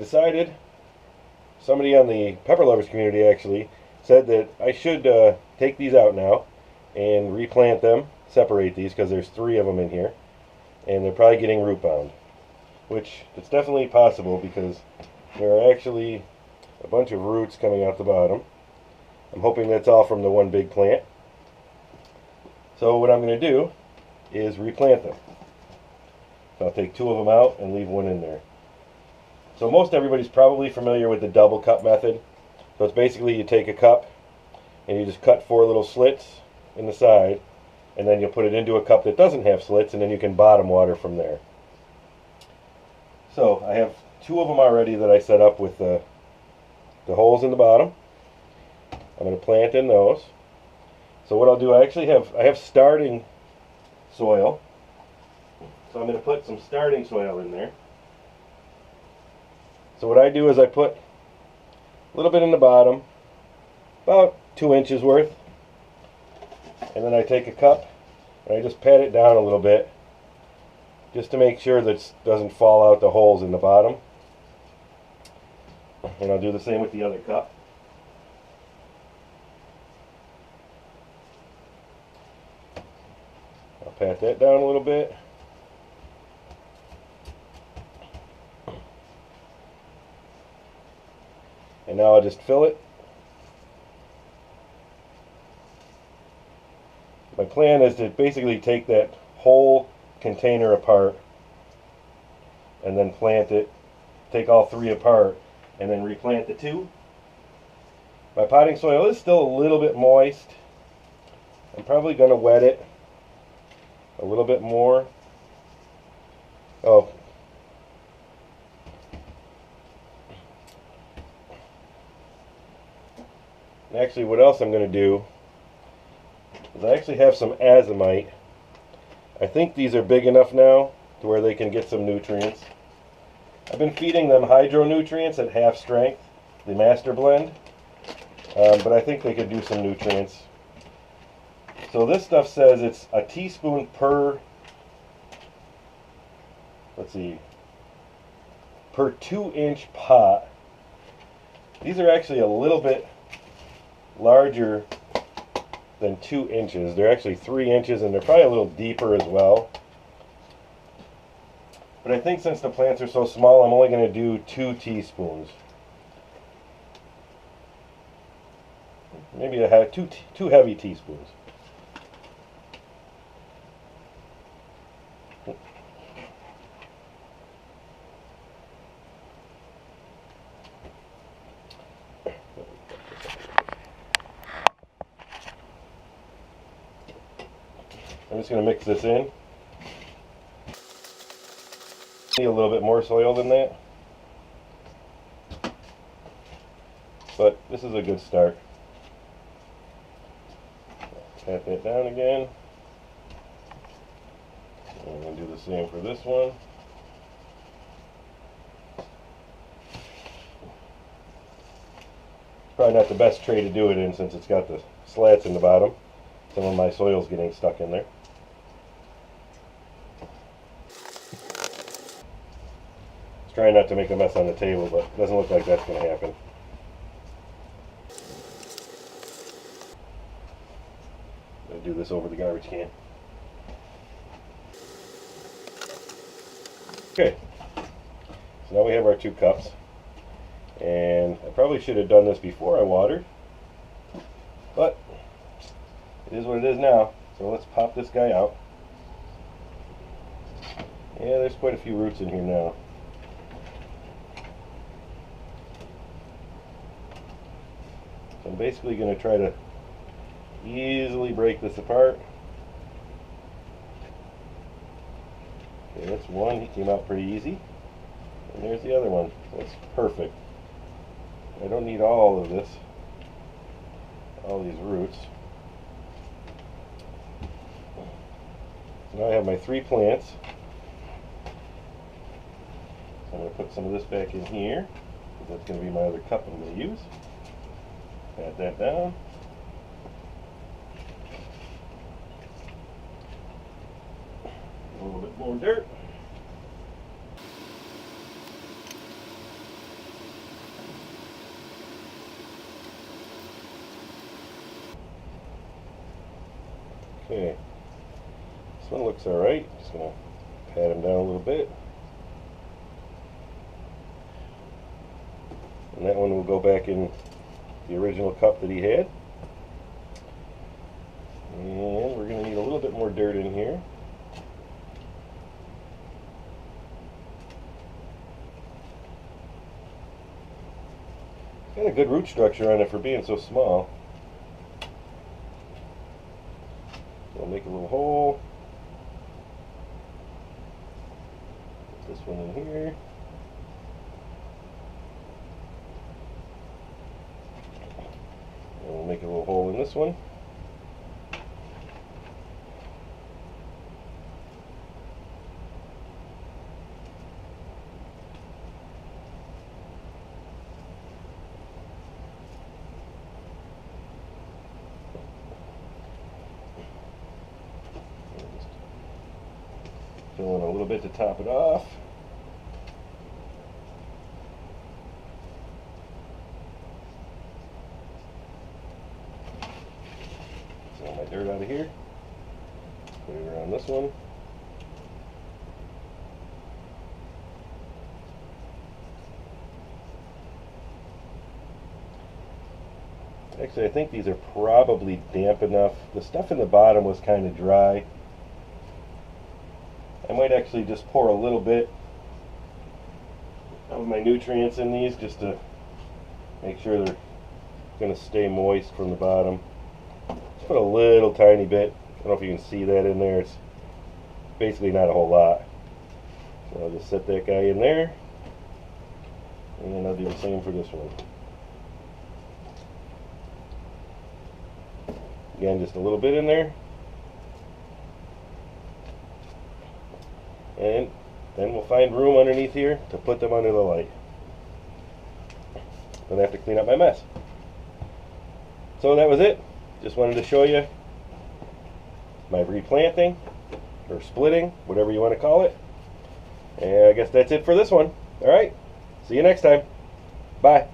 decided, somebody on the pepper lovers community actually said that I should take these out now and replant them, separate these because there's 3 of them in here, and they're probably getting root bound, which it's definitely possible because there are actually a bunch of roots coming out the bottom. I'm hoping that's all from the one big plant. So what I'm going to do is replant them. So I'll take 2 of them out and leave 1 in there. So most everybody's probably familiar with the double cup method. So it's basically you take a cup and you just cut 4 little slits in the side, and then you'll put it into a cup that doesn't have slits, and then you can bottom water from there. So I have 2 of them already that I set up with the holes in the bottom. I'm going to plant in those. So what I'll do, I have starting soil. So I'm going to put some starting soil in there. So what I do is I put a little bit in the bottom, about 2 inches worth, and then I take a cup and I just pat it down a little bit just to make sure that it doesn't fall out the holes in the bottom. And I'll do the same with the other cup. I'll pat that down a little bit. And now I'll just fill it. My plan is to basically take that whole container apart and then plant it, take all 3 apart, and then replant the 2. My potting soil is still a little bit moist. I'm probably going to wet it a little bit more. Oh. And actually, what else I'm going to do is I actually have some azomite. I think these are big enough now to where they can get some nutrients. I've been feeding them hydro nutrients at half strength, the master blend, but I think they could do some nutrients. So this stuff says it's a teaspoon per, let's see, per 2-inch pot. These are actually a little bit larger than 2 inches. They're actually 3 inches, and they're probably a little deeper as well. But I think since the plants are so small, I'm only going to do 2 teaspoons. Maybe two heavy teaspoons. I'm just going to mix this in. Need a little bit more soil than that, but this is a good start. Pat that down again. And I'm going to do the same for this one. Probably not the best tray to do it in since it's got the slats in the bottom. Some of my soil's getting stuck in there. Trying not to make a mess on the table, but it doesn't look like that's going to happen. I'm going to do this over the garbage can. Okay, so now we have our 2 cups, and I probably should have done this before I watered, but it is what it is now. So let's pop this guy out. Yeah, there's quite a few roots in here now. I'm basically going to try to easily break this apart. Okay, that's one. He came out pretty easy. And there's the other one. That's perfect. I don't need all of this, all these roots. So now I have my 3 plants. So I'm going to put some of this back in here, because that's going to be my other cup I'm going to use. Pat that down. A little bit more dirt. Okay, this one looks alright. Just gonna pat him down a little bit. And that one will go back in the original cup that he had. And we're going to need a little bit more dirt in here. It's got a good root structure on it for being so small. So I'll make a little hole. Put this one in here. And we'll make a little hole in this one. Fill in a little bit to top it off. Get all my dirt out of here. Put it around this one. Actually, I think these are probably damp enough. The stuff in the bottom was kind of dry. I might actually just pour a little bit of my nutrients in these just to make sure they're going to stay moist from the bottom. Just put a little tiny bit. I don't know if you can see that in there. It's basically not a whole lot. So I'll just set that guy in there. And I'll do the same for this one. Again, just a little bit in there. And then we'll find room underneath here to put them under the light. Then I have to clean up my mess. So that was it. Just wanted to show you my replanting, or splitting, whatever you want to call it. And I guess that's it for this one. Alright, see you next time. Bye.